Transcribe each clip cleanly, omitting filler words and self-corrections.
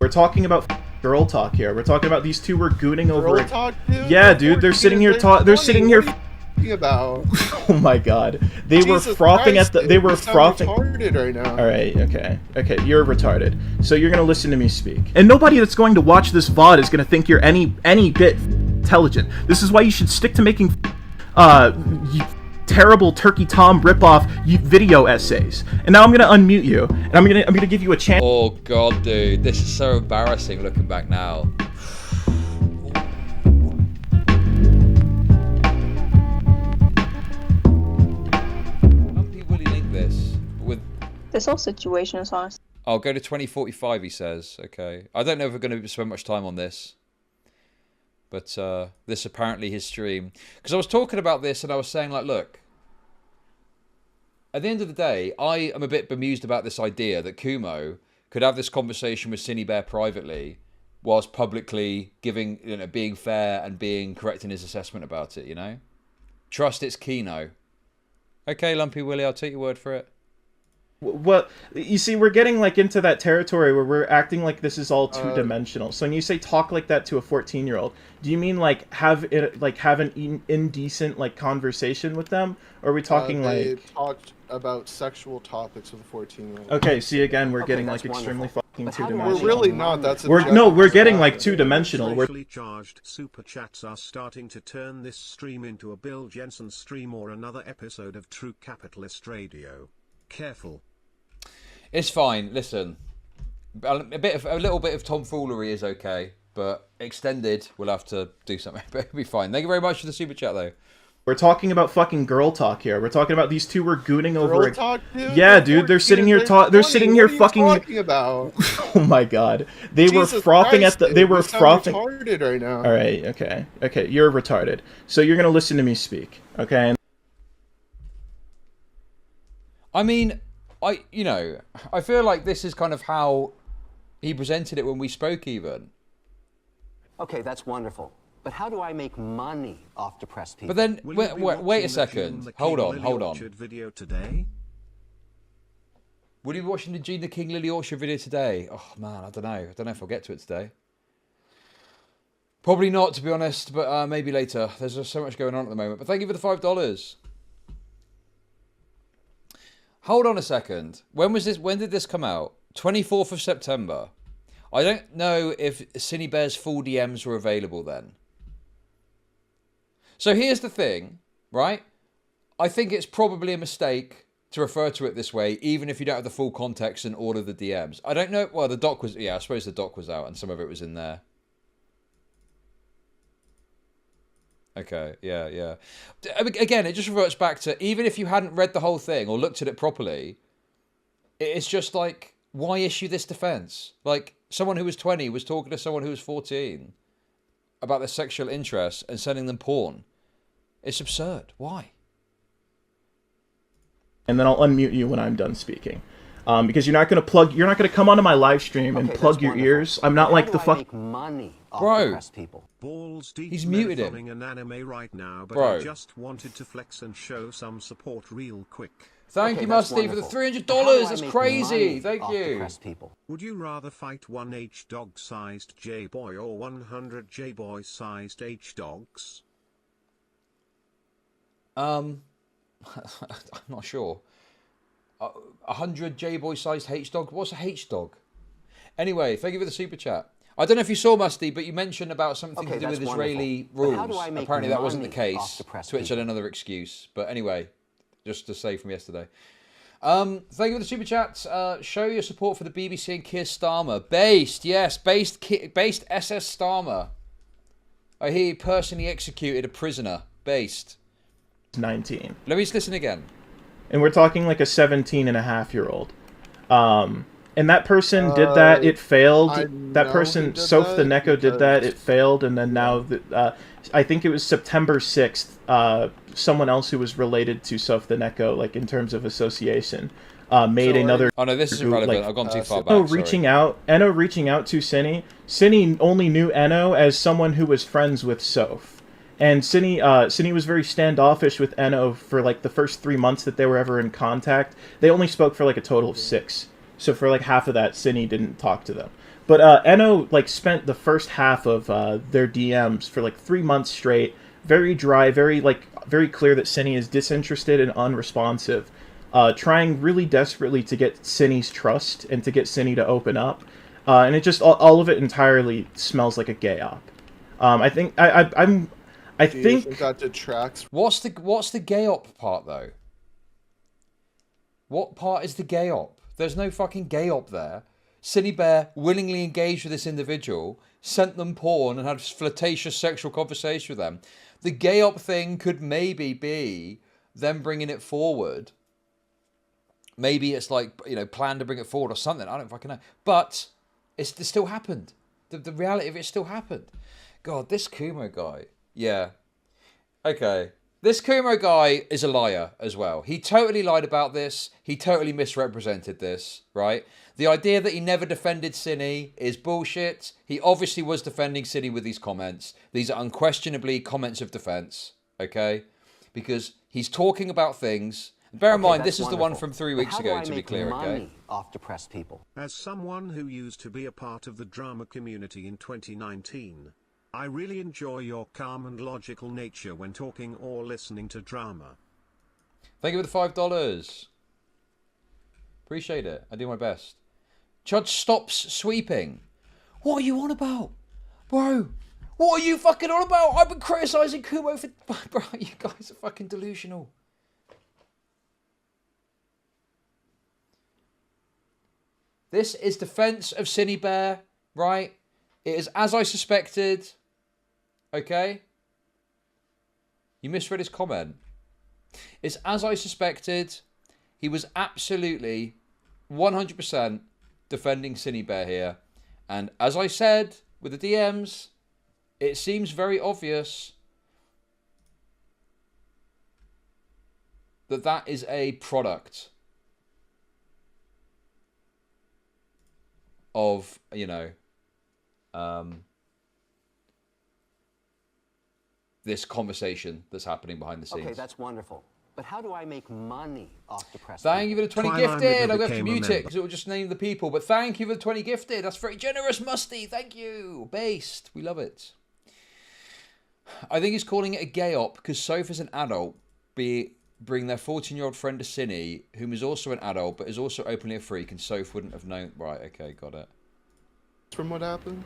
We're talking about girl talk here. We're talking about these two were gooning over. Girl talk, dude? Yeah, dude, they're sitting here they're sitting here. What are you talking about? Oh my god. They Jesus were frothing Christ, at the. They dude, were you sound frothing. retarded right now. Alright, okay. Okay, you're retarded. So you're gonna listen to me speak. And nobody that's going to watch this VOD is gonna think you're any bit intelligent. This is why you should stick to making terrible Turkey Tom ripoff video essays. And now I'm gonna unmute you, and I'm gonna give you a chance. Oh god, dude, this is so embarrassing looking back now. Lumpy Willie link this with. This whole situation is honest. I'll go to 2045. He says, okay. I don't know if we're going to spend much time on this. But this apparently his stream. Because I was talking about this and I was saying, like, look. At the end of the day, I am a bit bemused about this idea that Kumo could have this conversation with Synnibear privately, whilst publicly giving, being fair and being correct in his assessment about it, you know? Trust it's Kino. Okay, Lumpy Willie, I'll take your word for it. Well, you see, we're getting like into that territory where we're acting like this is all two-dimensional. So when you say talk like that to a 14-year-old, do you mean like have an indecent like conversation with them, or are we talking they like talked about sexual topics with a 14-year-old? Okay, see again, we're getting like extremely fucking two-dimensional. We're really not. That's we're getting like two-dimensional. Socially charged super chats are starting to turn this stream into a Bill Jensen stream or another episode of True Capitalist Radio. Careful. It's fine. Listen, a little bit of tomfoolery is okay, but extended, we'll have to do something. But it'll be fine. Thank you very much for the super chat, though. We're talking about fucking girl talk here. We're talking about these two were gooning over. Girl talk, dude? Yeah, dude, they're sitting here they're sitting here fucking. What are you talking about? Oh my god, they Jesus were frothing Christ, at the. They were you sound frothing. retarded right now. All right, okay, okay, you're retarded. So you're gonna listen to me speak, okay? I mean, I feel like this is kind of how he presented it when we spoke even. Okay, that's wonderful. But how do I make money off depressed people? But then, wait a second. Hold on. Video today? Will you be watching the Gene the King Lily Orchard video today? Oh man, I don't know. I don't know if I'll get to it today. Probably not, to be honest, but maybe later. There's just so much going on at the moment. But thank you for the $5. Hold on a second. When did this come out? 24th of September. I don't know if Synnibear's full DMs were available then. So here's the thing, right? I think it's probably a mistake to refer to it this way, even if you don't have the full context and all of the DMs. I don't know. Well, the doc was, I suppose the doc was out and some of it was in there. Okay, yeah. Again, it just reverts back to, even if you hadn't read the whole thing or looked at it properly, it's just like, why issue this defense? Like, someone who was 20 was talking to someone who was 14 about their sexual interests and sending them porn. It's absurd. Why? And then I'll unmute you when I'm done speaking. Because you're not going to come onto my live stream and plug your ears. I'm not like the fuck. Money Bro, people. Balls deep. He's muted him. An anime right now, but Bro. I just wanted to flex and show some support real quick. Thank you, Musty, for the $300. That's crazy. Thank you. Would you rather fight one H-dog sized J-boy or 100 J-boy sized H-dogs? I'm not sure. 100 J-boy sized H-dog. What's a H-dog? Anyway, thank you for the super chat. I don't know if you saw, Musty, but you mentioned about something to do with Israeli rules. Apparently that wasn't the case. Twitch had another excuse. But anyway, just to say from yesterday. Thank you for the super chat. Show your support for the BBC and Keir Starmer. Based SS Starmer. I hear he personally executed a prisoner. Based. 19. Let me just listen again. And we're talking like a 17-and-a-half-year-old. And that person did that, it failed. That person, Soph the Neko, did that, it failed. And then now, I think it was September 6th, someone else who was related to Soph the Neko, like in terms of association, made another... Oh no, this is irrelevant. Like, I've gone too far back. Eno reaching out to Ciney. Ciney only knew Eno as someone who was friends with Soph. And Ciney was very standoffish with Eno for like the first 3 months that they were ever in contact. They only spoke for like a total of 6. So for like half of that, Ciney didn't talk to them. But Eno like spent the first half of their DMs for like 3 months straight, very dry, very clear that Ciney is disinterested and unresponsive, trying really desperately to get Ciney's trust and to get Ciney to open up, and it just all of it entirely smells like a gay op. I think I think that detracts. What's the gay op part though? What part is the gay op? There's no fucking gay op there. Synnibear willingly engaged with this individual, sent them porn, and had flirtatious sexual conversation with them. The gay op thing could maybe be them bringing it forward. Maybe it's like, you know, planned to bring it forward or something. I don't fucking know. But it still happened. The reality of it still happened. God, this Kumo guy. Yeah. Okay. This Kumo guy is a liar as well. He totally lied about this. He totally misrepresented this, right? The idea that he never defended Ciney is bullshit. He obviously was defending Ciney with these comments. These are unquestionably comments of defense, okay? Because he's talking about things. Bear in mind, this is the one from 3 weeks ago, to be clear, okay? Off depressed people. As someone who used to be a part of the drama community in 2019, I really enjoy your calm and logical nature when talking or listening to drama. Thank you for the $5. Appreciate it. I do my best. Chud stops sweeping. What are you on about? Bro, what are you fucking on about? I've been criticising Kumo for... Bro, you guys are fucking delusional. This is defense of Synnibear, right? It is as I suspected. Okay? You misread his comment. It's as I suspected. He was absolutely 100% defending Synnibear here. And as I said with the DMs, it seems very obvious that that is a product of, you know, this conversation that's happening behind the scenes. Okay, that's wonderful. But how do I make money off depressed Thank you for the 20 Twilight gifted. never I'm going to have to became a mute it member. because it will just name the people. But thank you for the 20 gifted. That's very generous, Musty. Thank you. Based. We love it. I think he's calling it a gay op because Sophie's an adult, bring their 14-year-old friend to Ciney, whom is also an adult but is also openly a freak, and Soph wouldn't have known. Right, okay, got it. From what happened?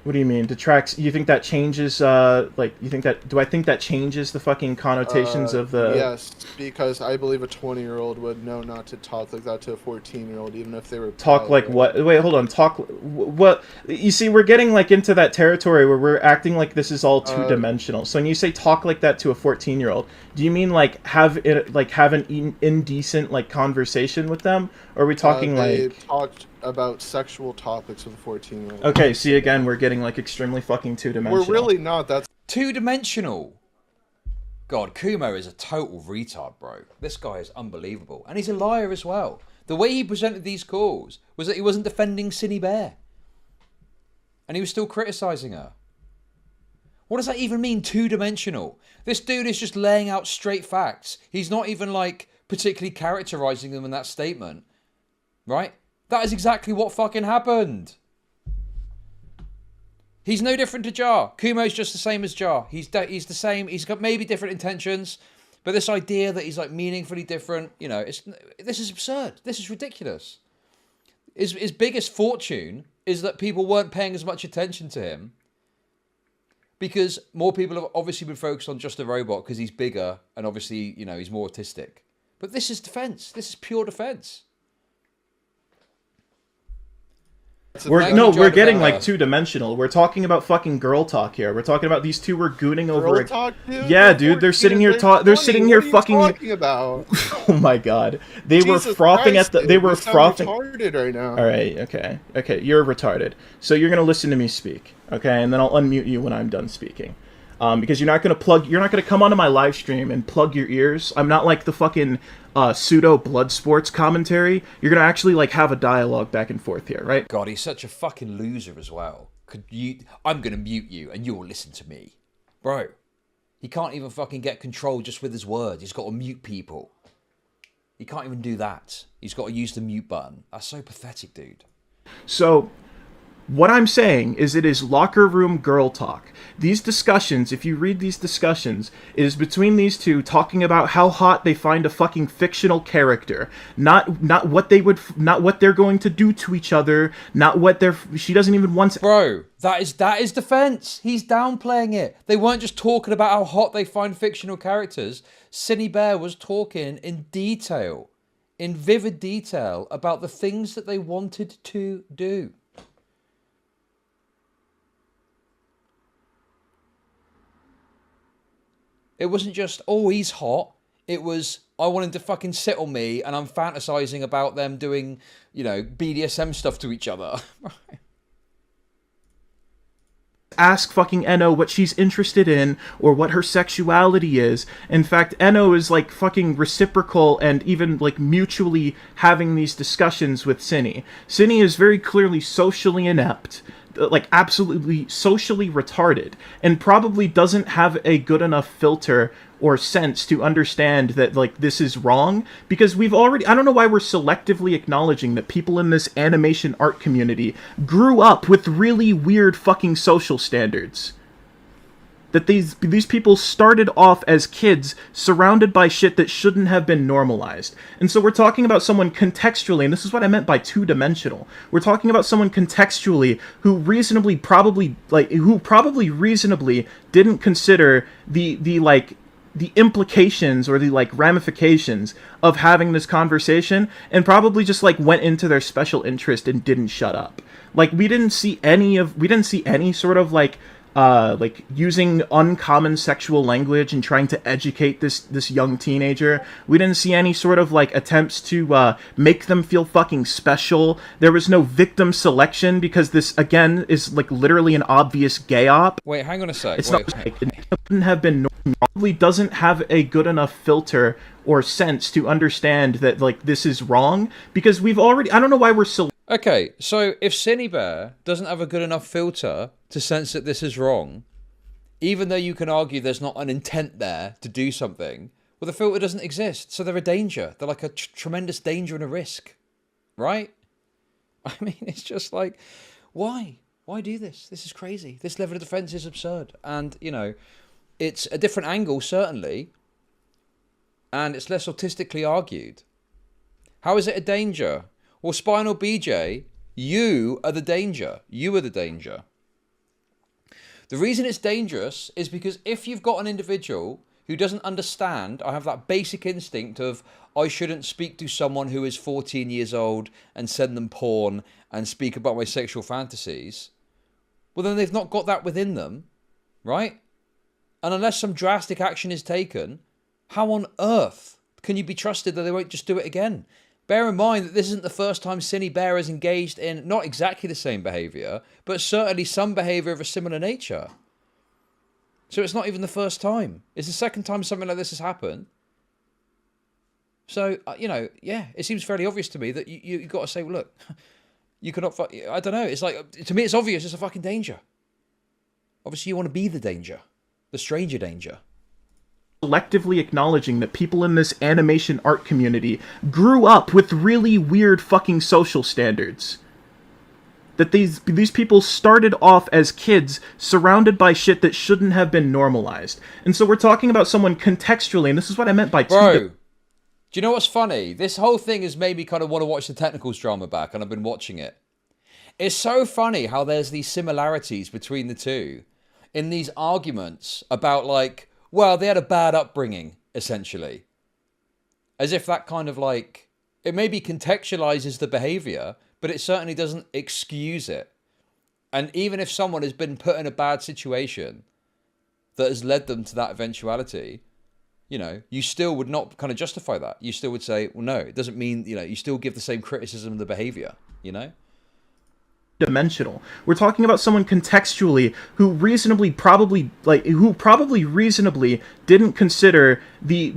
What do you mean? Detracts? You think that changes, like, you think that, do I think that changes the fucking connotations of the... Yes, because I believe a 20-year-old would know not to talk like that to a 14-year-old, even if they were... Talk like what? Wait, hold on. Talk... What? You see, we're getting, like, into that territory where we're acting like this is all two-dimensional. So when you say talk like that to a 14-year-old, do you mean, like, have an indecent, like, conversation with them? Or are we talking, they like... talked about sexual topics with a 14-year-old. Okay, see, again, we're getting, like, extremely fucking two-dimensional. We're really not. That's... Two-dimensional. God, Kumo is a total retard, bro. This guy is unbelievable. And he's a liar as well. The way he presented these calls was that he wasn't defending Synnibear. And he was still criticising her. What does that even mean, two-dimensional? This dude is just laying out straight facts. He's not even, like, particularly characterising them in that statement. Right? That is exactly what fucking happened. He's no different to Jar. Kumo's just the same as Jar. He's the same. He's got maybe different intentions, but this idea that he's like meaningfully different, you know, this is absurd. This is ridiculous. His biggest fortune is that people weren't paying as much attention to him because more people have obviously been focused on just a robot because he's bigger and obviously, you know, he's more autistic. But this is defense. This is pure defense. We're getting like two-dimensional. We're talking about fucking girl talk here. We're talking about these two were gooning over. Girl talk, dude? Yeah, dude, they're sitting here they're sitting here fucking. What are you talking about? Oh my god, they were Jesus frothing Christ, at the. They dude, were you sound frothing. retarded right now. All right, okay, you're retarded. So you're gonna listen to me speak, okay, and then I'll unmute you when I'm done speaking. Because you're not gonna come onto my live stream and plug your ears. I'm not like the fucking pseudo blood sports commentary. You're gonna actually like have a dialogue back and forth here, right? God, he's such a fucking loser as well. I'm gonna mute you and you'll listen to me. Bro, he can't even fucking get control just with his words. He's got to mute people. He can't even do that. He's got to use the mute button. That's so pathetic, dude. So What I'm saying is it is locker room girl talk. These discussions, if you read these discussions, it is between these two talking about how hot they find a fucking fictional character, not what they're going to do to each other, not what she doesn't even want. Bro, that is defense. He's downplaying it. They weren't just talking about how hot they find fictional characters. Synnibear was talking in detail, in vivid detail, about the things that they wanted to do. It wasn't just, oh, he's hot. It was, I want him to fucking sit on me and I'm fantasizing about them doing, you know, BDSM stuff to each other. Ask fucking Eno what she's interested in or what her sexuality is. In fact, Eno is like fucking reciprocal and even like mutually having these discussions with Ciney. Ciney is very clearly socially inept, like absolutely socially retarded, and probably doesn't have a good enough filter or sense to understand that like this is wrong, because we've already, I don't know why we're selectively acknowledging that people in this animation art community grew up with really weird fucking social standards. That these people started off as kids surrounded by shit that shouldn't have been normalized. And so we're talking about someone contextually, and this is what I meant by two-dimensional. We're talking about someone contextually who probably reasonably didn't consider the implications or the like ramifications of having this conversation, and probably just like went into their special interest and didn't shut up. Like we didn't see any sort of like using uncommon sexual language and trying to educate this young teenager. We didn't see any sort of like attempts to make them feel fucking special. There was no victim selection, because this again is like literally an obvious gay op. Wait, hang on a sec. It's not like it wouldn't have been probably doesn't have a good enough filter or sense to understand that like this is wrong, because we've already, I don't know why we're so. Okay, so if Synnibear doesn't have a good enough filter to sense that this is wrong, even though you can argue there's not an intent there to do something, well, the filter doesn't exist, so they're a danger. They're like a tremendous danger and a risk, right? I mean, it's just like, why? Why do this? This is crazy. This level of defense is absurd. And, you know, it's a different angle, certainly, and it's less autistically argued. How is it a danger? Well, Spinal BJ, you are the danger. You are the danger. The reason it's dangerous is because if you've got an individual who doesn't understand, I have that basic instinct of, I shouldn't speak to someone who is 14 years old and send them porn and speak about my sexual fantasies, well, then they've not got that within them, right? And unless some drastic action is taken, how on earth can you be trusted that they won't just do it again? Bear in mind that this isn't the first time Synnibear has engaged in not exactly the same behaviour, but certainly some behaviour of a similar nature. So it's not even the first time. It's the second time something like this has happened. So, you know, yeah, it seems fairly obvious to me that you've got to say, well, look, you cannot, I don't know, it's like, to me it's obvious, it's a fucking danger. Obviously you want to be the danger, the stranger danger. Selectively acknowledging that people in this animation art community grew up with really weird fucking social standards. That these people started off as kids surrounded by shit that shouldn't have been normalized. And so we're talking about someone contextually, and this is what I meant by Bro, do you know what's funny? This whole thing has made me kind of want to watch the Technicals drama back, and I've been watching it. It's so funny how there's these similarities between the two in these arguments about like, well, they had a bad upbringing, essentially. As if that kind of like, it maybe contextualizes the behavior, but it certainly doesn't excuse it. And even if someone has been put in a bad situation that has led them to that eventuality, you know, you still would not kind of justify that. You still would say, well, no, it doesn't mean, you know, you still give the same criticism of the behavior, you know? Dimensional. We're talking about someone contextually who probably reasonably didn't consider the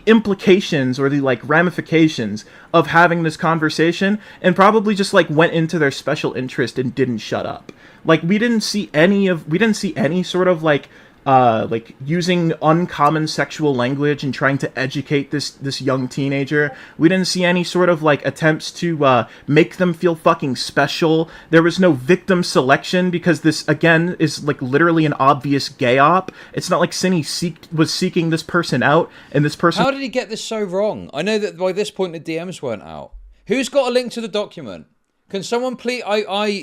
implications or the like ramifications of having this conversation, and probably just like went into their special interest and didn't shut up. Like we didn't see any sort of like like using uncommon sexual language and trying to educate this young teenager. We didn't see any sort of like attempts to make them feel fucking special. There was no victim selection because this again is like literally an obvious gay op. It's not like Ciney was seeking this person out and this person. How did he get this so wrong? I know that by this point the DMs weren't out. Who's got a link to the document? Can someone please,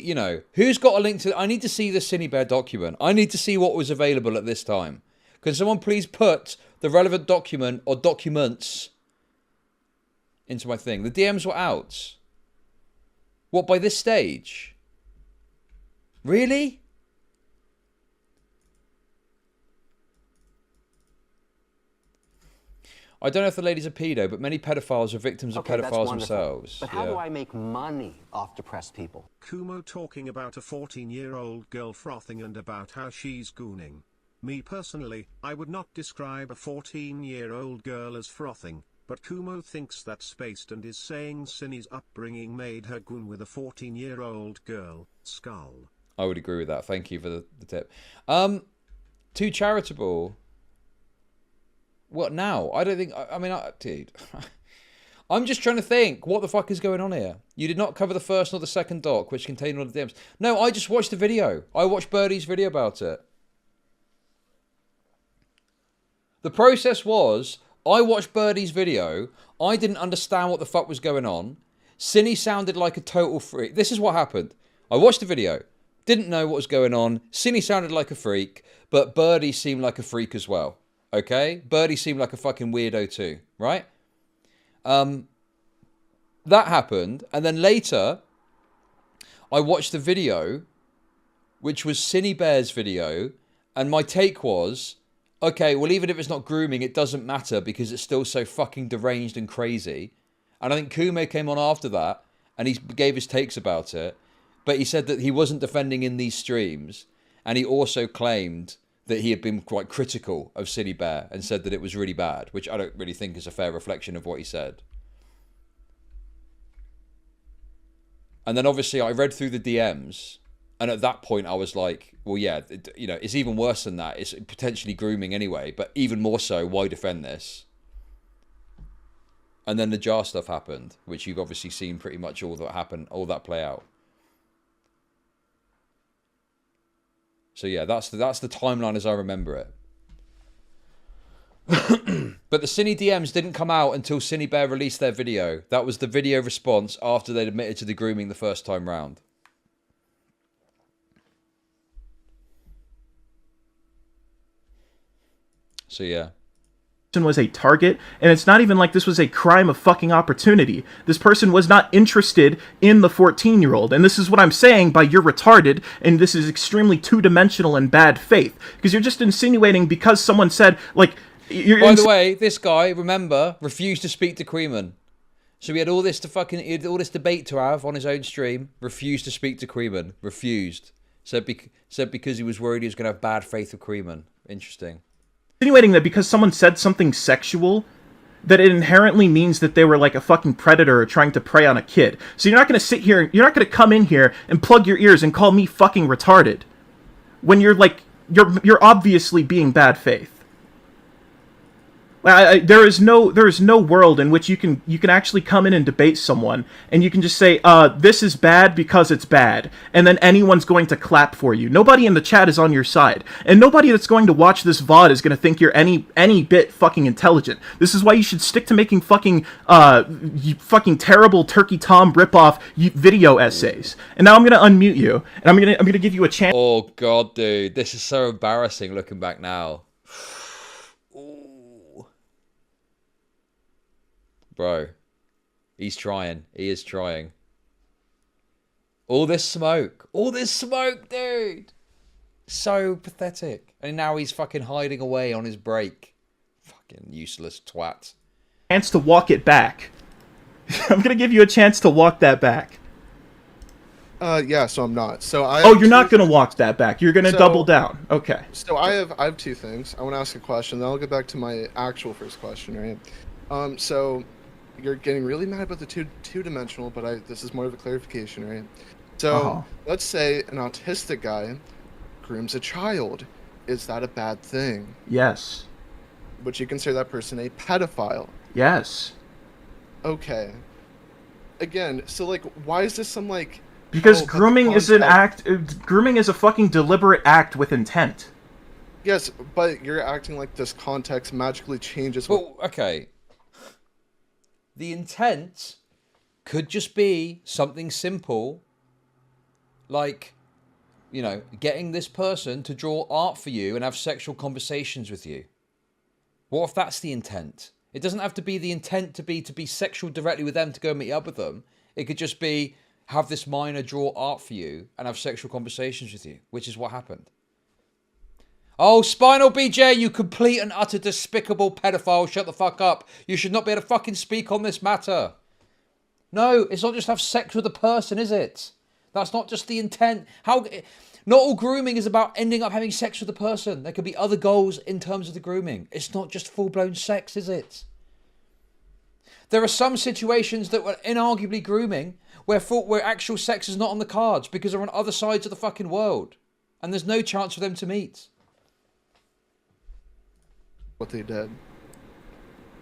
you know, who's got a link to, I need to see the Synnibear document. I need to see what was available at this time. Can someone please put the relevant document or documents into my thing? The DMs were out. What, by this stage? Really? I don't know if the lady's a pedo, but many pedophiles are victims of pedophiles themselves. But how do I make money off depressed people? Kumo talking about a 14-year-old girl frothing and about how she's gooning. Me personally, I would not describe a 14-year-old girl as frothing, but Kumo thinks that's spaced and is saying Ciney's upbringing made her goon with a 14-year-old girl. Skull. I would agree with that. Thank you for the tip. Too charitable. What now? I don't think... I mean, dude... I'm just trying to think. What the fuck is going on here? You did not cover the first nor the second doc, which contained all the DMs. No, I just watched the video. I watched Birdie's video about it. The process was... I watched Birdie's video. I didn't understand what the fuck was going on. Ciney sounded like a total freak. This is what happened. I watched the video. Didn't know what was going on. Ciney sounded like a freak. But Birdie seemed like a freak as well. Okay? Birdie seemed like a fucking weirdo too, right? That happened, and then later, I watched the video, which was Synnibear's video, and my take was, okay, well, even if it's not grooming, it doesn't matter because it's still so fucking deranged and crazy. And I think Kumo came on after that, and he gave his takes about it, but he said that he wasn't defending in these streams, and he also claimed that he had been quite critical of Synnibear and said that it was really bad, which I don't really think is a fair reflection of what he said. And then obviously I read through the DMs, and at that point I was like, well, yeah, you know, it's even worse than that. It's potentially grooming anyway, but even more so, why defend this? And then the jar stuff happened, which you've obviously seen pretty much all that happen, all that play out. So yeah, that's the timeline as I remember it. But the Ciney DMs didn't come out until Synnibear released their video. That was the video response after they'd admitted to the grooming the first time round. So yeah. Was a target, and it's not even like this was a crime of fucking opportunity. This person was not interested in the 14-year-old, and this is what I'm saying by you're retarded, and this is extremely two-dimensional and bad faith, because you're just insinuating because someone said, like, you're... By the way, this guy, remember, refused to speak to Queeman. So he had all this debate to have on his own stream, refused to speak to Queeman, refused. Said because he was worried he was going to have bad faith with Queeman. Interesting. Insinuating that because someone said something sexual, that it inherently means that they were like a fucking predator trying to prey on a kid. So you're not going to sit here, you're not going to come in here and plug your ears and call me fucking retarded. When you're like, you're obviously being bad faith. There is no world in which you can actually come in and debate someone and you can just say this is bad because it's bad, and then anyone's going to clap for you. Nobody in the chat is on your side, and nobody that's going to watch this VOD is going to think you're any bit fucking intelligent. This is why you should stick to making fucking terrible Turkey Tom ripoff video essays. And now I'm going to unmute you, and I'm going to give you a chance. Oh god, dude, this is so embarrassing looking back now. Bro, he's trying. He is trying. All this smoke, dude. So pathetic. And now he's fucking hiding away on his break. Fucking useless twat. Chance to walk it back. I'm gonna give you a chance to walk that back. Yeah, so I'm not. So you're not gonna walk that back. You're gonna double down. Okay. So I have two things. I want to ask a question. Then I'll get back to my actual first question, right? So you're getting really mad about the two-dimensional, but this is more of a clarification, right? So let's say an autistic guy grooms a child. is that a bad thing? Yes. Would you consider that person a pedophile? Yes. Okay. Again, so like, why is this some like? Because grooming is an act. Grooming is a fucking deliberate act with intent. Yes, but you're acting like this context magically changes. Well, okay. The intent could just be something simple, like, you know, getting this person to draw art for you and have sexual conversations with you. What if that's the intent? It doesn't have to be the intent to be sexual directly with them, to go meet up with them. It could just be have this minor draw art for you and have sexual conversations with you, which is what happened. Oh, Spinal BJ, you complete and utter despicable pedophile, shut the fuck up. You should not be able to fucking speak on this matter. No, it's not just have sex with a person, is it? That's not just the intent. Not all grooming is about ending up having sex with a person. There could be other goals in terms of the grooming. It's not just full-blown sex, is it? There are some situations that were inarguably grooming where actual sex is not on the cards because they're on other sides of the fucking world. And there's no chance for them to meet. What they did.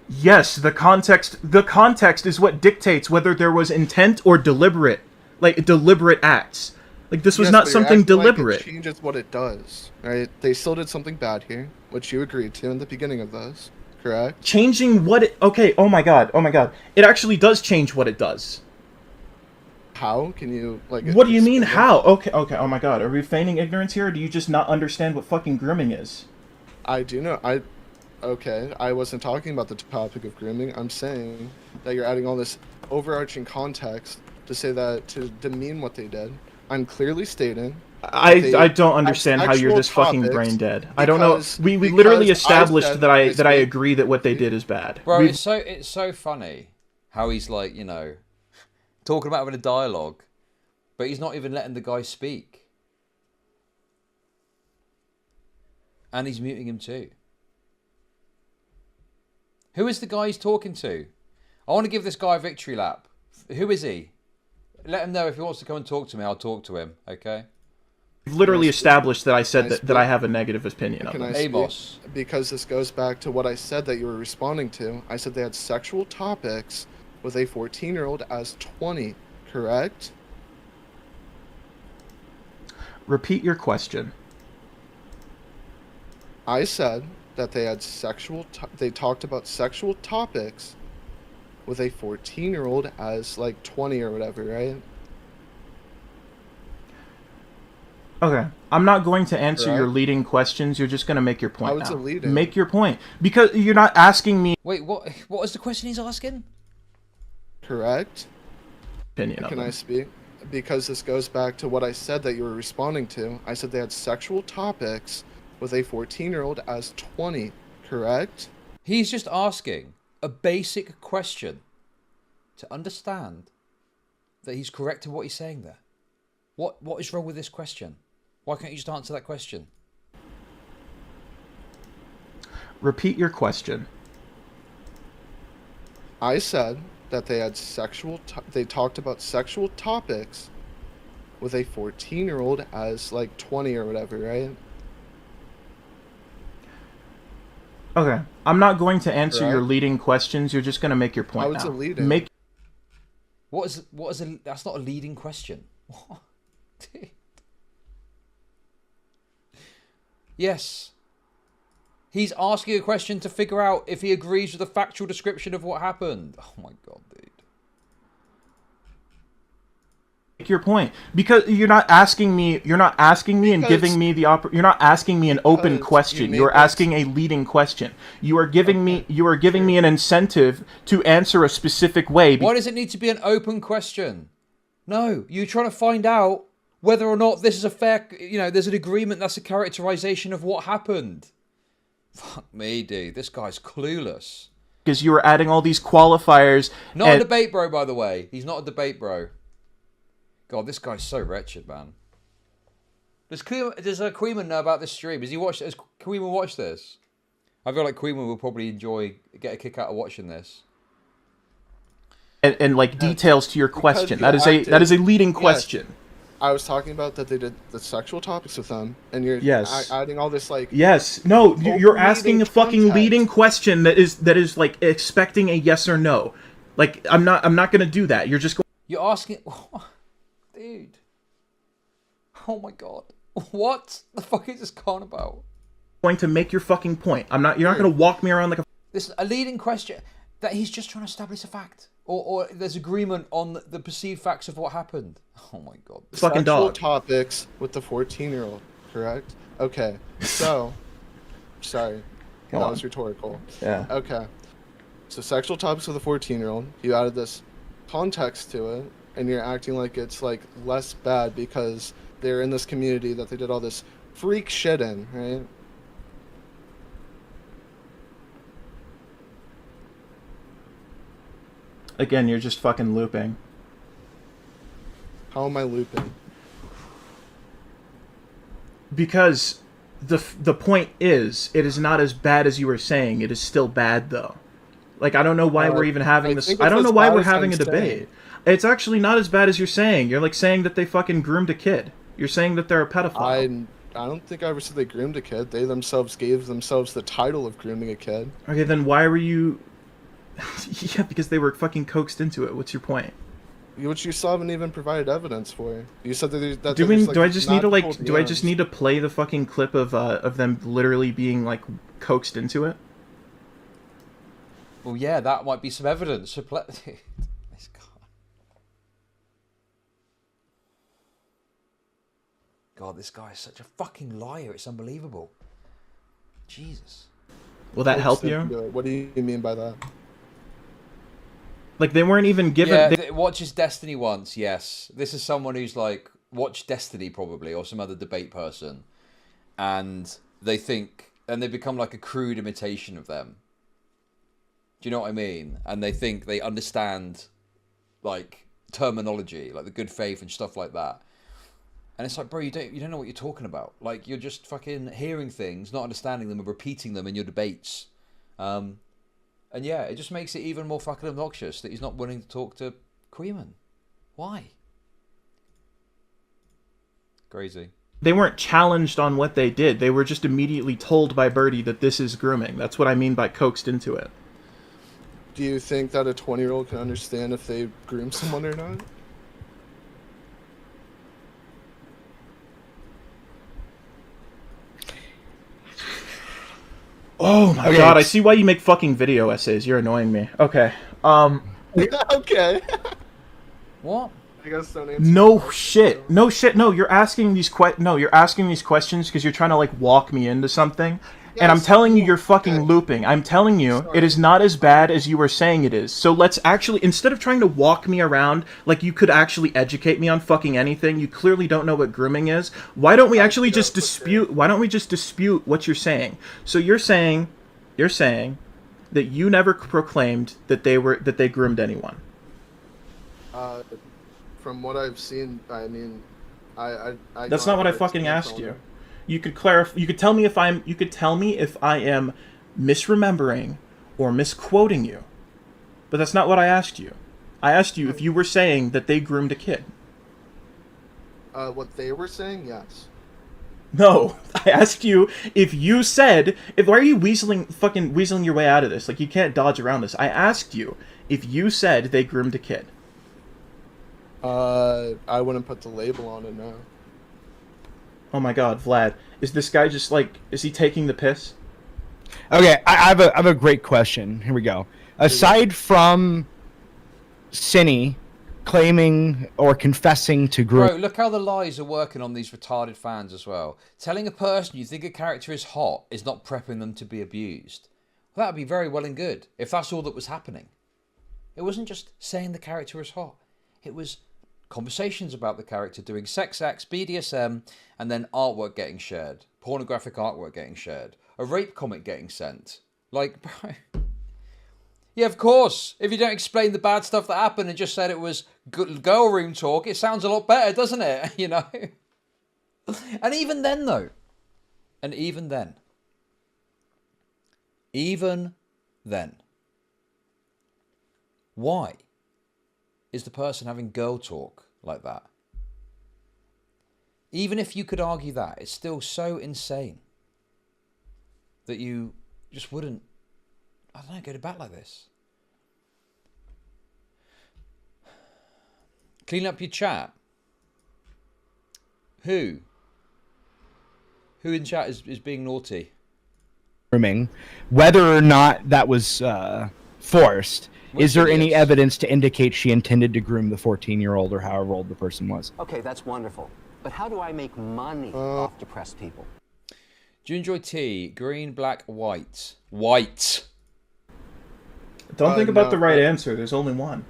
Yes, the context is what dictates whether there was intent or deliberate acts. Like, this was not something deliberate. Like it changes what it does, right? They still did something bad here, which you agreed to in the beginning of this, correct? Changing what it... Okay, oh my god. It actually does change what it does. How? Can you, like... What do you mean, how? Okay, oh my god. Are we feigning ignorance here, or do you just not understand what fucking grooming is? I do know. Okay, I wasn't talking about the topic of grooming. I'm saying that you're adding all this overarching context to say that, to demean what they did. I'm clearly stating... I don't understand how you're this fucking brain dead. I don't know. We literally established that I agree that what they did is bad. Bro, it's so funny how he's like, you know, talking about having a dialogue, but he's not even letting the guy speak. And he's muting him too. Who is the guy he's talking to? I want to give this guy a victory lap. Who is he? Let him know if he wants to come and talk to me. I'll talk to him, okay? We've literally established that I said that I have a negative opinion of them. Amos. Because this goes back to what I said that you were responding to. I said they had sexual topics with a 14-year-old as 20, correct? Repeat your question. I said that they had they talked about sexual topics with a 14-year-old as like 20 or whatever, right? Okay, I'm not going to answer your leading questions. You're just going to make your point. How is it leading? Make your point, because you're not asking me. Wait, what was the question he's asking? Correct. Opinion of Can them. I speak? Because this goes back to what I said that you were responding to. I said they had sexual topics with a 14-year-old as 20, correct? He's just asking a basic question to understand that he's correct in what he's saying there. What is wrong with this question? Why can't you just answer that question? Repeat your question. I said that they had they talked about sexual topics with a 14-year-old as like 20 or whatever, right? Okay, I'm not going to answer your leading questions. You're just going to make your point. How is it leading? That's not a leading question. What? Yes. He's asking a question to figure out if he agrees with the factual description of what happened. Oh my god, dude. Make your point, because you're not asking me and giving me the you're not asking me an open question. You're asking a leading question. You are giving me an incentive to answer a specific way. Why does it need to be an open question? No, you're trying to find out whether or not this is a fair, you know, there's an agreement that's a characterization of what happened. Fuck me, dude. This guy's clueless. Because you were adding all these qualifiers. Not a debate bro, by the way. He's not a debate bro. God, this guy's so wretched, man. Does Kumo know about this stream? Has Kumo watched this? I feel like Kumo will probably get a kick out of watching this. And like details to your question. That is a leading question. I was talking about that they did the sexual topics with them, and you're Yes. adding all this like. Yes. No, you're asking a fucking context. leading question that is like expecting a yes or no. Like I'm not gonna do that. You're just going. You're asking, dude. Oh my god, what the fuck is this con about? Going to make your fucking point. You're not going to walk me around like a. This a leading question that he's just trying to establish a fact, or there's agreement on the perceived facts of what happened. Oh my god, fucking sexual dog. Topics with the 14-year-old, correct? Okay, so sorry, that was rhetorical. Yeah. Okay, so sexual topics with a 14-year-old. You added this context to it, and you're acting like it's like less bad because they're in this community that they did all this freak shit in, right? Again, you're just fucking looping. How am I looping? Because the point is, it is not as bad as you were saying. It is still bad though. Like I don't know why we're even having this. I don't know why we're having a debate. It's actually not as bad as you're saying. You're like saying that they fucking groomed a kid. You're saying that they're a pedophile. I don't think I ever said they groomed a kid. They themselves gave themselves the title of grooming a kid. Okay, then why were you? Yeah, because they were fucking coaxed into it. What's your point? Which you still haven't even provided evidence for. You said that. Do I just need to like? Do I just need to play the fucking clip of them literally being like coaxed into it? well, yeah, that might be some evidence. This guy. God, this guy is such a fucking liar. It's unbelievable. Jesus. Will that help you? What do you mean by that? Like they weren't even given. Yeah, watches Destiny once. Yes, this is someone who's like watched Destiny probably, or some other debate person, and they think, and they become like a crude imitation of them. Do you know what I mean? And they think they understand, like terminology, like the good faith and stuff like that. And it's like, bro, you don't know what you're talking about. Like you're just fucking hearing things, not understanding them, and repeating them in your debates. And yeah, it just makes it even more fucking obnoxious that he's not willing to talk to Queeman. Why? Crazy. They weren't challenged on what they did. They were just immediately told by Birdie that this is grooming. That's what I mean by coaxed into it. Do you think that a 20-year-old can understand if they groom someone or not? Oh my god, I see why you make fucking video essays. You're annoying me. Okay. Okay. What? I guess don't answer. No shit. No shit. No, you're asking these questions because you're trying to like walk me into something. Yes, and I'm telling you, you're fucking looping. I'm telling you, it is not as bad as you were saying it is. So let's actually, instead of trying to walk me around like you could actually educate me on fucking anything, you clearly don't know what grooming is. Why don't we actually just dispute? Why don't we just dispute what you're saying? So you're saying that you never proclaimed that they groomed anyone. From what I've seen, I mean, I That's not what I fucking asked you. You could clarify. You could tell me if I am misremembering or misquoting you. But that's not what I asked you. I asked you if you were saying that they groomed a kid. What they were saying, yes. No, I asked you if you said. Why are you weaseling your way out of this? Like you can't dodge around this. I asked you if you said they groomed a kid. I wouldn't put the label on it, no. Oh my god, Vlad. Is this guy just like, is he taking the piss? Okay, I have a great question. Here we go. Aside from Ciney claiming or confessing to groom... Bro, look how the lies are working on these retarded fans as well. Telling a person you think a character is hot is not prepping them to be abused. Well, that would be very well and good if that's all that was happening. It wasn't just saying the character is hot. It was conversations about the character, doing sex acts, BDSM, and then artwork getting shared. Pornographic artwork getting shared. A rape comic getting sent. Like, bro. Yeah, of course. If you don't explain the bad stuff that happened and just said it was girl room talk, it sounds a lot better, doesn't it? You know? And even then, though. And even then. Even then. Why is the person having girl talk like that? Even if you could argue that, it's still so insane that you just wouldn't, I don't know, go to bat like this. Clean up your chat. Who? Who in chat is being naughty? Grooming. Whether or not that was forced, is there any evidence to indicate she intended to groom the 14-year-old or however old the person was? Okay, that's wonderful. But how do I make money off depressed people? Do you enjoy tea? Green, black, white. White. Don't think about the right answer. There's only one.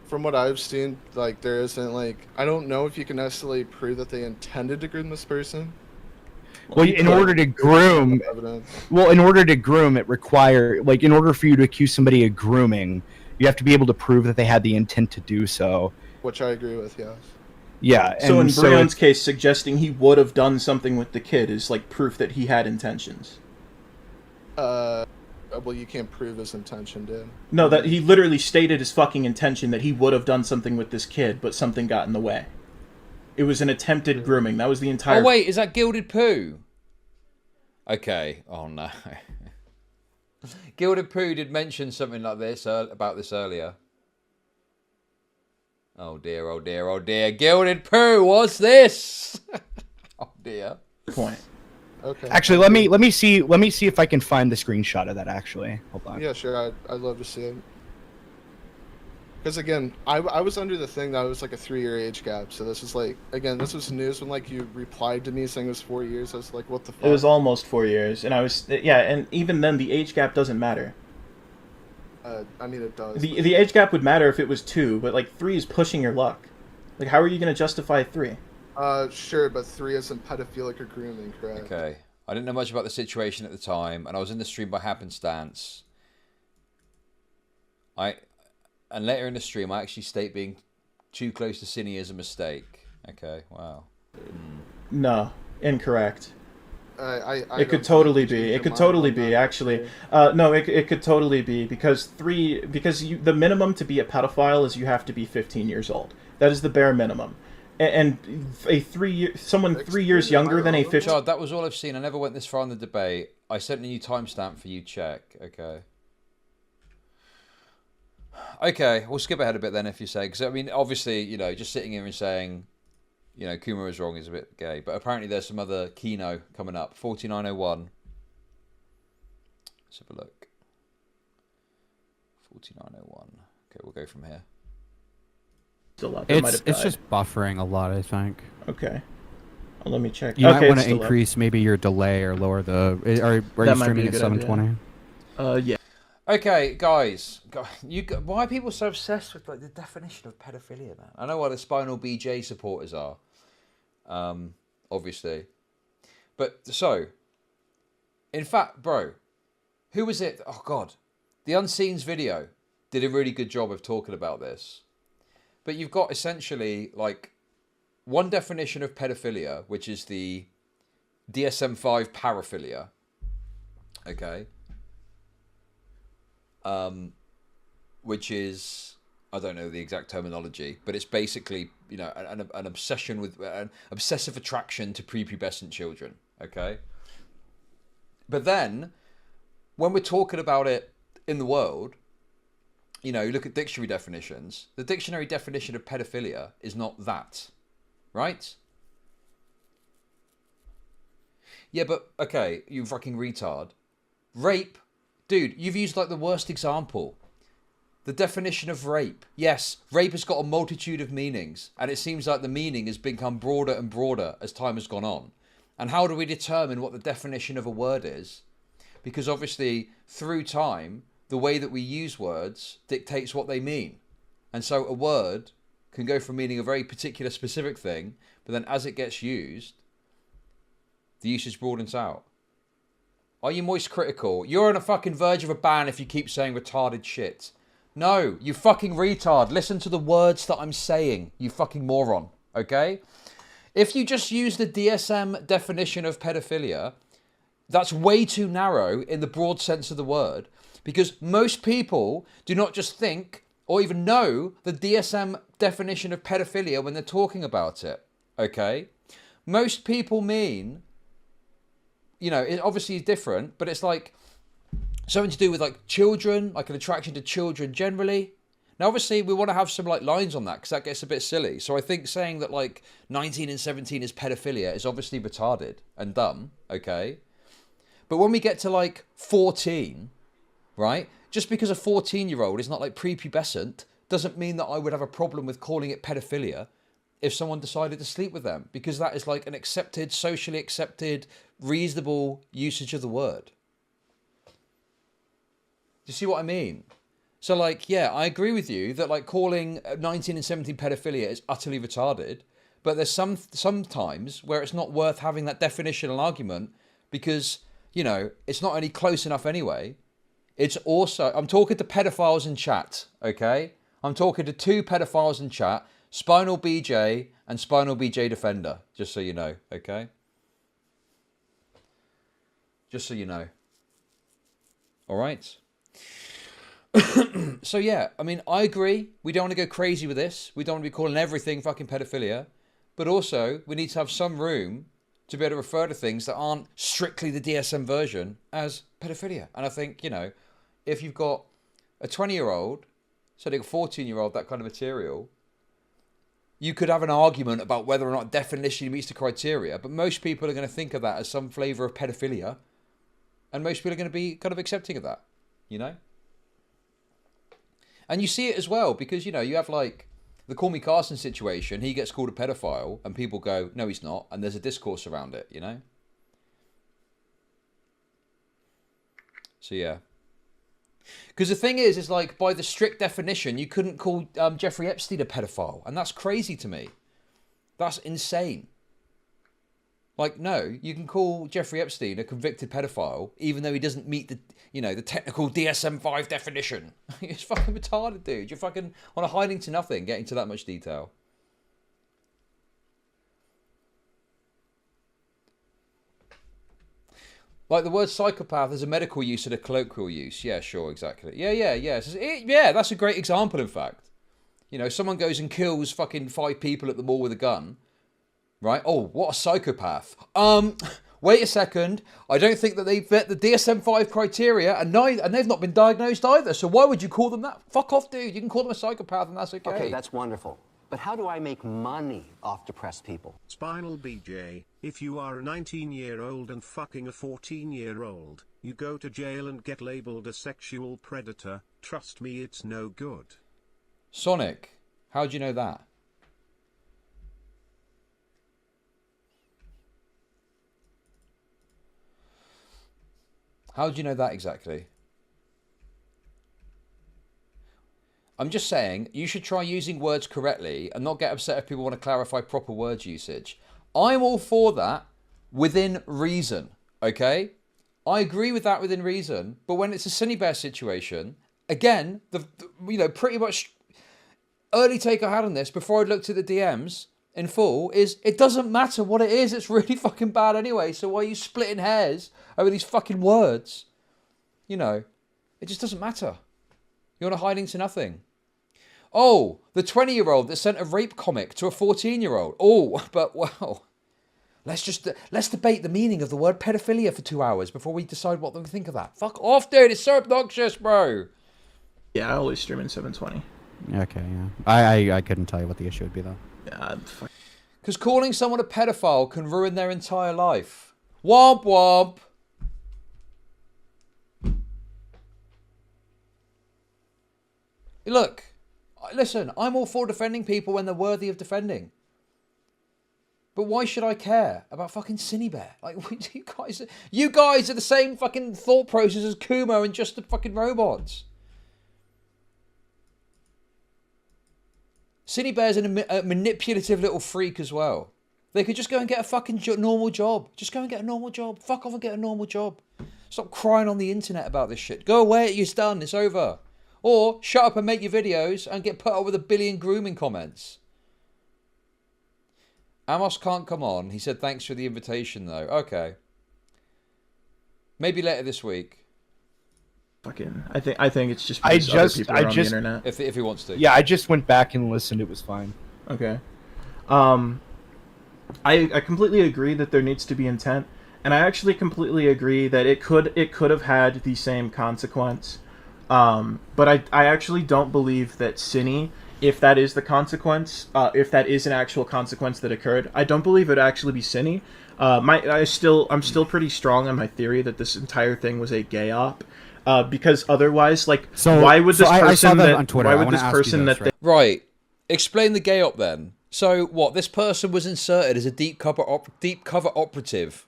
From what I've seen, like, there isn't, like, I don't know if you can necessarily prove that they intended to groom this person. Well, in order to groom, it requires, like, in order for you to accuse somebody of grooming, you have to be able to prove that they had the intent to do so. Which I agree with, yes. Yeah. So in Breon's case, suggesting he would have done something with the kid is like proof that he had intentions. Well, you can't prove his intention, dude. No, that he literally stated his fucking intention that he would have done something with this kid, but something got in the way. It was an attempted grooming. That was the entire... Oh, wait, is that Gilded Poo? Okay. Oh, no. Gilded Poo did mention something like this, about this earlier. Oh, dear, oh, dear, oh, dear. Gilded Poo, what's this? Oh, dear. Point. Okay. Actually, let me see if I can find the screenshot of that. Actually, hold on. Yeah, sure. I'd love to see it. Because again, I was under the thing that it was like a 3-year age gap. So this was like, again, this was news when like you replied to me saying it was 4 years. I was like, what the fuck? It was almost 4 years, and I was and even then the age gap doesn't matter. I mean, it does. The age gap would matter if it was 2, but like 3 is pushing your luck. Like, how are you going to justify 3? Sure, but 3 isn't pedophilic or grooming, correct? Okay. I didn't know much about the situation at the time, and I was in the stream by happenstance. And later in the stream, I actually state being too close to Ciney is a mistake. Okay, wow. No, incorrect. It could totally be. It could totally be, actually. No, it could totally be, because the minimum to be a pedophile is you have to be 15 years old. That is the bare minimum. And someone 3 years younger than a 15... Chud, that was all I've seen. I never went this far in the debate. I sent a new timestamp for you check. Okay. Okay, we'll skip ahead a bit then if you say. Because, I mean, obviously, you know, just sitting here and saying, you know, Kumo is wrong is a bit gay. But apparently there's some other Kino coming up. 4901. Let's have a look. 4901. Okay, we'll go from here. It's just buffering a lot, I think. Okay. Well, let me check. You might want to increase maybe your delay or lower the... Are you streaming at 720? Yeah. Okay, guys. Why are people so obsessed with like the definition of pedophilia, man? I know why the Spinal BJ supporters are. Obviously. But, so... In fact, bro... Who was it? Oh, God. The Unseens video did a really good job of talking about this. But you've got essentially like one definition of pedophilia, which is the DSM-5 paraphilia. Okay. Which is, I don't know the exact terminology, but it's basically, you know, an obsession with an obsessive attraction to prepubescent children. Okay. But then when we're talking about it in the world, you know, you look at dictionary definitions. The dictionary definition of pedophilia is not that, right? Yeah, but, okay, you fucking retard. Rape, dude, you've used, like, the worst example. The definition of rape. Yes, rape has got a multitude of meanings, and it seems like the meaning has become broader and broader as time has gone on. And how do we determine what the definition of a word is? Because, obviously, through time... the way that we use words dictates what they mean. And so a word can go from meaning a very particular specific thing, but then as it gets used, the usage broadens out. Are you moist critical? You're on a fucking verge of a ban if you keep saying retarded shit. No, you fucking retard. Listen to the words that I'm saying, you fucking moron, okay? If you just use the DSM definition of pedophilia, that's way too narrow in the broad sense of the word. Because most people do not just think or even know the DSM definition of pedophilia when they're talking about it, okay? most people mean, you know, it obviously is different, but it's like something to do with like children, like an attraction to children generally. Now, obviously, we want to have some like lines on that because that gets a bit silly. So I think saying that like 19 and 17 is pedophilia is obviously retarded and dumb, okay? But when we get to like 14, right? Just because a 14-year-old is not like prepubescent doesn't mean that I would have a problem with calling it pedophilia if someone decided to sleep with them, because that is like an accepted, socially accepted, reasonable usage of the word. Do you see what I mean? So like, yeah, I agree with you that like calling 19 and 17 pedophilia is utterly retarded, but there's sometimes where it's not worth having that definitional argument because, you know, it's not only close enough anyway, it's also, I'm talking to pedophiles in chat, okay? I'm talking to 2 pedophiles in chat, Spinal BJ and Spinal BJ Defender, just so you know, okay? Just so you know. All right? So yeah, I mean, I agree. We don't want to go crazy with this. We don't want to be calling everything fucking pedophilia. But also, we need to have some room to be able to refer to things that aren't strictly the DSM version as pedophilia. And I think, you know, if you've got a 20-year-old, sending a 14-year-old that kind of material, you could have an argument about whether or not definition meets the criteria, but most people are going to think of that as some flavour of pedophilia, and most people are going to be kind of accepting of that, you know? And you see it as well, because, you know, you have like the Call Me Carson situation, he gets called a pedophile, and people go, no, he's not, and there's a discourse around it, you know? So, yeah. Because the thing is like, by the strict definition, you couldn't call Jeffrey Epstein a pedophile, and that's crazy to me. That's insane. Like, no, you can call Jeffrey Epstein a convicted pedophile, even though he doesn't meet the, you know, the technical DSM-5 definition. It's fucking retarded, dude. You're fucking on a hiding to nothing, getting to that much detail. Like the word psychopath is a medical use and a colloquial use. Yeah, sure, exactly. Yeah, that's a great example, in fact. You know, someone goes and kills fucking 5 people at the mall with a gun. Right? Oh, what a psychopath. Wait a second. I don't think that they met the DSM-5 criteria, and they've not been diagnosed either. So why would you call them that? Fuck off, dude. You can call them a psychopath, and that's okay. Okay, that's wonderful. But how do I make money off depressed people? Spinal BJ, if you are a 19-year-old and fucking a 14-year-old, you go to jail and get labeled a sexual predator. Trust me, it's no good. Sonic, how do you know that? How do you know that exactly? I'm just saying, you should try using words correctly and not get upset if people want to clarify proper word usage. I'm all for that within reason, okay? I agree with that within reason, but when it's a Synnibear situation, again, you know, pretty much early take I had on this before I looked at the DMs in full is it doesn't matter what it is, it's really fucking bad anyway, so why are you splitting hairs over these fucking words? You know, it just doesn't matter. You're not hiding to nothing. Oh, the 20-year-old that sent a rape comic to a 14-year-old. Oh, but well, let's debate the meaning of the word pedophilia for 2 hours before we decide what we think of that. Fuck off, dude. It's so obnoxious, bro. Yeah, I always stream in 720. Okay, yeah. I couldn't tell you what the issue would be, though. Yeah, because calling someone a pedophile can ruin their entire life. Womp womp. Look, listen, I'm all for defending people when they're worthy of defending. But why should I care about fucking Synnibear? Like, you guys are the same fucking thought process as Kumo and just the fucking robots. Synnibear's a manipulative little freak as well. They could just go and get a fucking normal job. Just go and get a normal job. Fuck off and get a normal job. Stop crying on the internet about this shit. Go away, you're done, it's over. Or shut up and make your videos and get put up with 1 billion grooming comments. Amos can't come on. He said thanks for the invitation though. Okay. Maybe later this week. Fucking, I think it's just because other people are on the internet. If he wants to. Yeah, I just went back and listened. It was fine. Okay. I completely agree that there needs to be intent, and I actually completely agree that it could have had the same consequence. But I actually don't believe that Ciney, if that is the consequence, if that is an actual consequence that occurred, I don't believe it would actually be Ciney. I'm still pretty strong on my theory that this entire thing was a gay op. Because otherwise, like, why would this person I saw that on Twitter. Why would this person that right? Explain the gay op then. So what? This person was inserted as a deep cover operative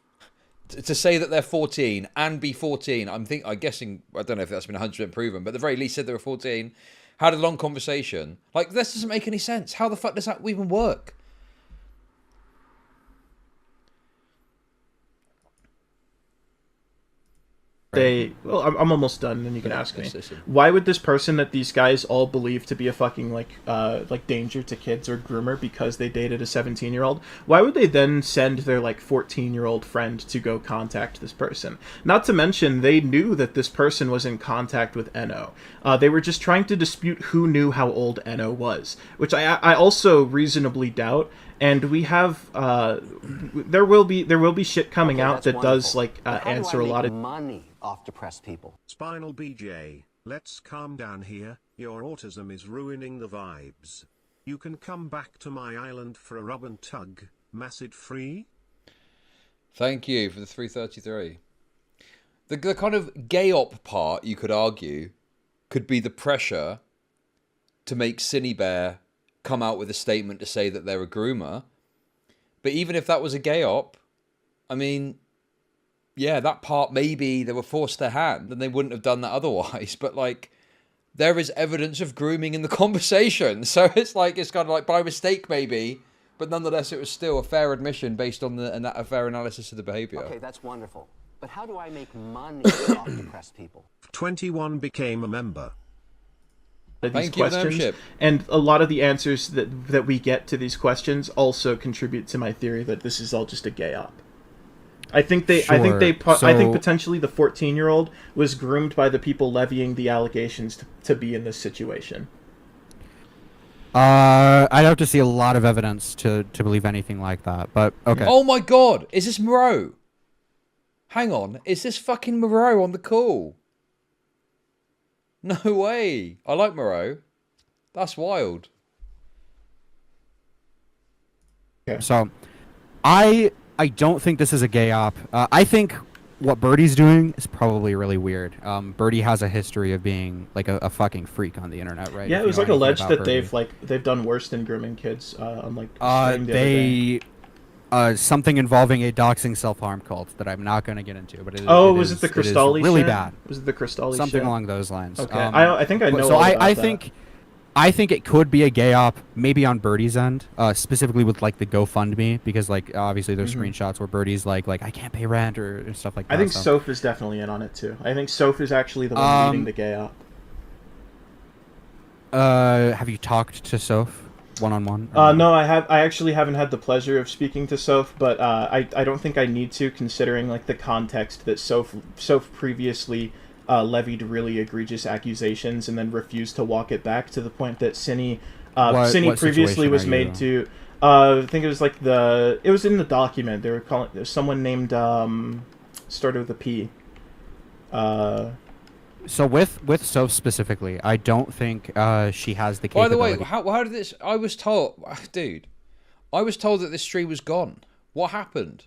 to say that they're 14 and be 14. I'm guessing, I don't know if that's been 100% proven, but at the very least said they were 14. Had a long conversation. Like, this doesn't make any sense. How the fuck does that even work? Well, I'm almost done, and then you can ask me. Why would this person that these guys all believe to be a fucking like danger to kids or groomer because they dated a 17-year-old? Why would they then send their like 14-year-old friend to go contact this person? Not to mention they knew that this person was in contact with Eno. They were just trying to dispute who knew how old Eno was, which I also reasonably doubt. And we have there will be shit coming out that wonderful. Does like answer a lot of money off depressed people. Spinal BJ, let's calm down here. Your autism is ruining the vibes. You can come back to my island for a rub and tug. Macid free? Thank you for the 333. The kind of gay op part, you could argue, could be the pressure to make Synnibear come out with a statement to say that they're a groomer. But even if that was a gay op, I mean, yeah, that part, maybe they were forced their hand and they wouldn't have done that otherwise. But like, there is evidence of grooming in the conversation. So it's like, it's kind of like by mistake maybe, but nonetheless it was still a fair admission based on a fair analysis of the behavior. Okay, that's wonderful. But how do I make money off depressed people? 21 became a member. These questions, and a lot of the answers that we get to these questions also contribute to my theory that this is all just a gay op. I think potentially the 14-year-old was groomed by the people levying the allegations to be in this situation. I'd have to see a lot of evidence to believe anything like that, but okay. Oh my god, is this Moreau? Hang on, is this fucking Moreau on the call? No way. I like Moreau. That's wild. Okay. So, I don't think this is a gay op. I think what Birdie's doing is probably really weird. Birdie has a history of being like a fucking freak on the internet, right? Yeah, it was like alleged that they've done worse than grooming kids on like something involving a doxing self-harm cult that I'm not going to get into, but was it the Cristalli really shit? bad. Was it the Cristalli something shit? along those lines? Okay, I think I know. So I think it could be a gay op, maybe on Birdie's end, specifically with like the GoFundMe, because like obviously there's screenshots where Birdie's like I can't pay rent or stuff like that. I think Soph is definitely in on it too. I think Soph is actually the one leading the gay op. Have you talked to Soph one-on-one? No, I actually haven't had the pleasure of speaking to Soph, but I don't think I need to, considering like the context that Soph previously levied really egregious accusations and then refused to walk it back, to the point that Ciney previously was made to I think it was like it was in the document. They were calling someone named started with a P. So with Soph specifically, I don't think she has the capability. By the way, how did this... I was told that this stream was gone. What happened?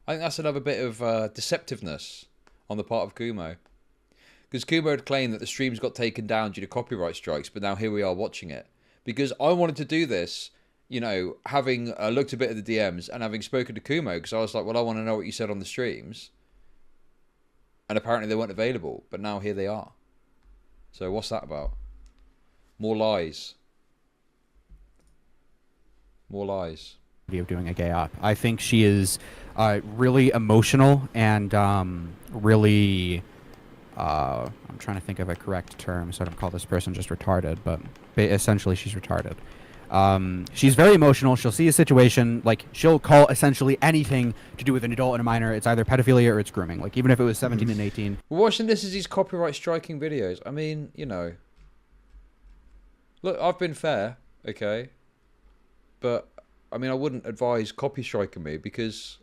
I think that's another bit of deceptiveness on the part of Kumo. Because Kumo had claimed that the streams got taken down due to copyright strikes, but now here we are watching it. Because I wanted to do this, you know, having looked a bit at the DMs and having spoken to Kumo, because I was like, well, I want to know what you said on the streams. And apparently they weren't available, but now here they are. So what's that about? More lies. More lies. Of doing a gay op. I think she is really emotional and really... I'm trying to think of a correct term, so I don't call this person just retarded, but essentially she's retarded. She's very emotional. She'll see a situation, like she'll call essentially anything to do with an adult and a minor. It's either pedophilia or it's grooming. Like even if it was 17 and 18. We're watching this as these copyright striking videos. I mean, you know, look, I've been fair, okay, but I mean, I wouldn't advise copy striking me because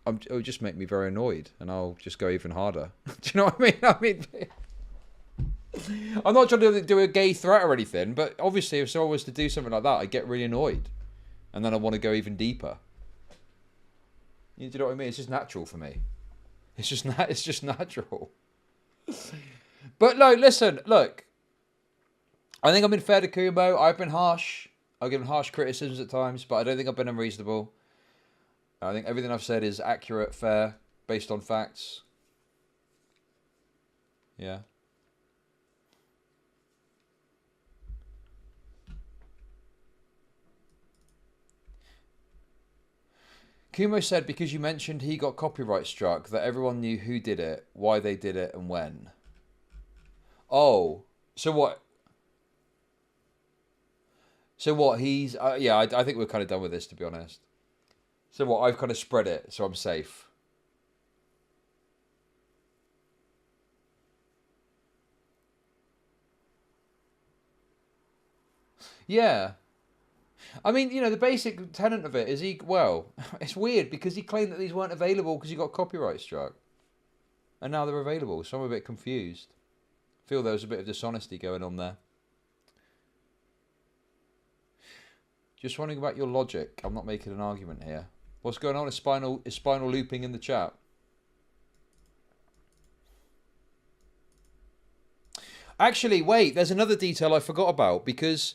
it would just make me very annoyed, and I'll just go even harder. Do you know what I mean? I'm not trying to do a gay threat or anything, but obviously if someone was to do something like that, I get really annoyed. And then I want to go even deeper. You know what I mean? It's just natural for me. It's just natural. But no, listen, look. I think I've been fair to Kumo. I've been harsh. I've given harsh criticisms at times, but I don't think I've been unreasonable. I think everything I've said is accurate, fair, based on facts. Yeah. Kumo said because you mentioned he got copyright struck that everyone knew who did it, why they did it, and when. Oh, so what? So what? He's yeah. I think we're kind of done with this, to be honest. So what? I've kind of spread it, so I'm safe. Yeah. I mean, you know, the basic tenet of it is well, it's weird because he claimed that these weren't available because he got copyright struck. And now they're available, so I'm a bit confused. I feel there was a bit of dishonesty going on there. Just wondering about your logic. I'm not making an argument here. What's going on? Is spinal looping in the chat? Actually, wait, there's another detail I forgot about because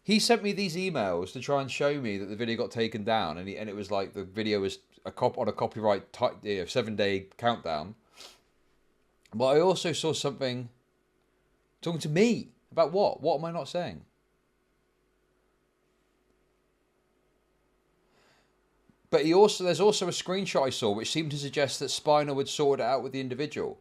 he sent me these emails to try and show me that the video got taken down, and it was like the video was on a copyright 7-day countdown. But I also saw something talking to me about what? What am I not saying? But there's also a screenshot I saw which seemed to suggest that Spinal would sort it out with the individual.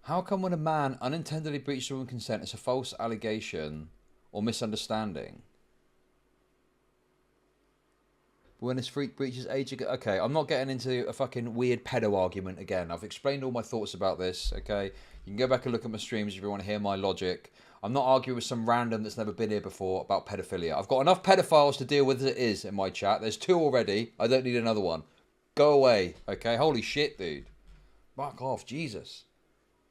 How come when a man unintendedly breaches a woman's consent, it's a false allegation or misunderstanding? But when his freak breaches age... Okay, I'm not getting into a fucking weird pedo argument again. I've explained all my thoughts about this, okay? You can go back and look at my streams if you want to hear my logic. I'm not arguing with some random that's never been here before about pedophilia. I've got enough pedophiles to deal with as it is in my chat. There's 2 already. I don't need another one. Go away, okay? Holy shit, dude. Fuck off, Jesus.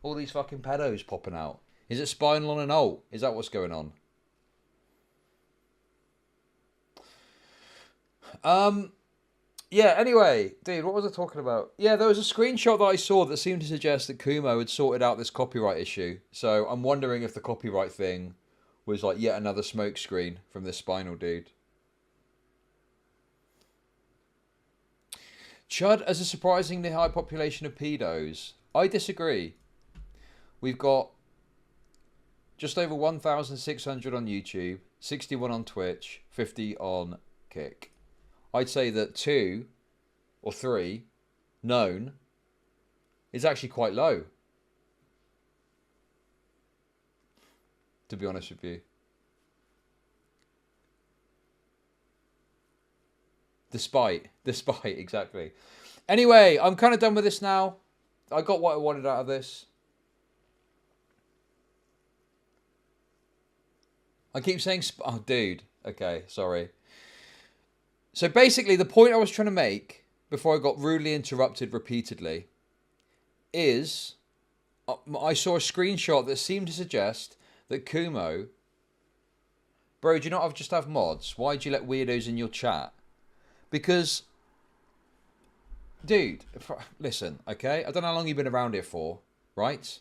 All these fucking pedos popping out. Is it Spinal on an alt? Is that what's going on? Yeah, anyway, dude, what was I talking about? Yeah, there was a screenshot that I saw that seemed to suggest that Kumo had sorted out this copyright issue. So I'm wondering if the copyright thing was like yet another smokescreen from this Spinal dude. Chud has a surprisingly high population of pedos. I disagree. We've got just over 1,600 on YouTube, 61 on Twitch, 50 on Kick. I'd say that 2 or 3 known is actually quite low, to be honest with you. Despite, exactly. Anyway, I'm kind of done with this now. I got what I wanted out of this. I keep saying... Oh, dude. Okay, sorry. So basically, the point I was trying to make, before I got rudely interrupted repeatedly, is... I saw a screenshot that seemed to suggest that Kumo... Bro, do you not just have mods? Why do you let weirdos in your chat? Because... Dude, listen, okay? I don't know how long you've been around here for, right?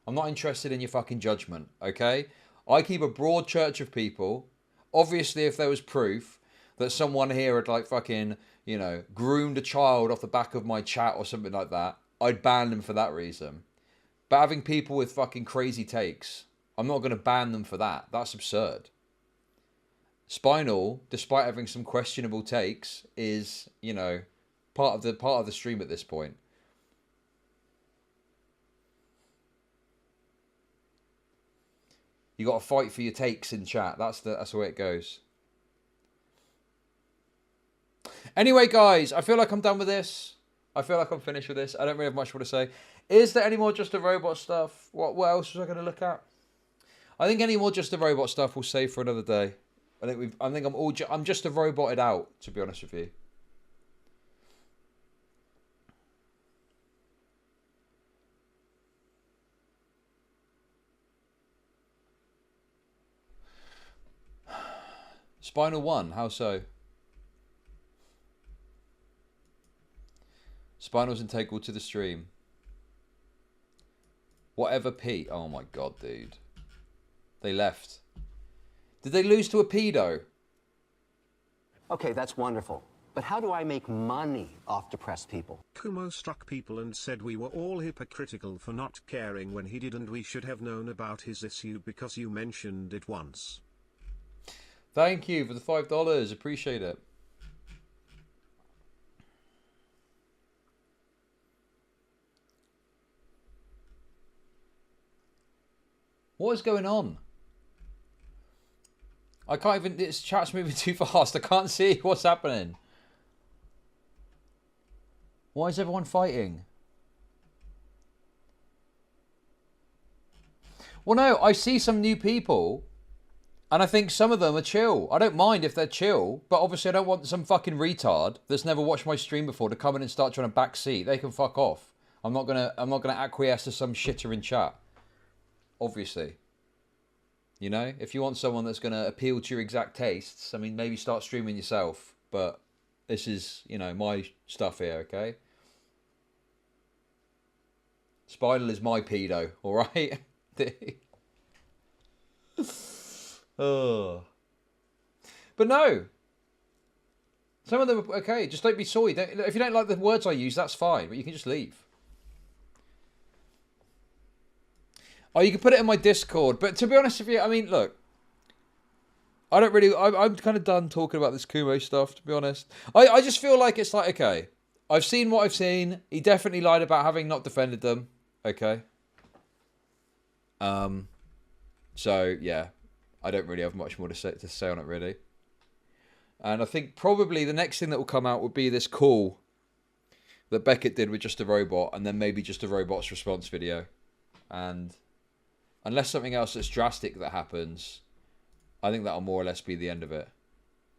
I'm not interested in your fucking judgment, okay? I keep a broad church of people. Obviously, if there was proof that someone here had, like, fucking, you know, groomed a child off the back of my chat or something like that, I'd ban them for that reason. But having people with fucking crazy takes, I'm not going to ban them for that. That's absurd. Spinal, despite having some questionable takes, is, you know, part of the stream at this point. You got to fight for your takes in chat. That's the way it goes. Anyway, guys, I feel like I'm done with this. I feel like I'm finished with this. I don't really have much more to say. Is there any more Just a Robot stuff? What else was I going to look at? I think any more Just a Robot stuff we'll save for another day. I'm just a roboted out, to be honest with you. Spinal One, how so? Spinal's integral to the stream. Whatever Pete. Oh my god, dude. They left. Did they lose to a pedo? Okay, that's wonderful. But how do I make money off depressed people? Kumo struck people and said we were all hypocritical for not caring when he did, and we should have known about his issue because you mentioned it once. Thank you for the $5. Appreciate it. What is going on? I can't even... This chat's moving too fast. I can't see what's happening. Why is everyone fighting? Well, no, I see some new people, and I think some of them are chill. I don't mind if they're chill, but obviously I don't want some fucking retard that's never watched my stream before to come in and start trying to backseat. They can fuck off. I'm not gonna acquiesce to some shitter in chat. Obviously. You know, if you want someone that's going to appeal to your exact tastes, I mean, maybe start streaming yourself. But this is, you know, my stuff here, okay? Spinal is my pedo, alright? Oh. But no. Some of them are okay. Just don't be soy. If you don't like the words I use, that's fine. But you can just leave. Oh, you can put it in my Discord. But to be honest with you, I mean, look. I don't really... I'm kind of done talking about this Kumo stuff, to be honest. I just feel like it's like, okay. I've seen what I've seen. He definitely lied about having not defended them. Okay. So, yeah. I don't really have much more to say on it, really. And I think probably the next thing that will come out would be this call that Beckett did with Just a Robot, and then maybe Just a Robot's response video. And... unless something else that's drastic that happens, I think that'll more or less be the end of it.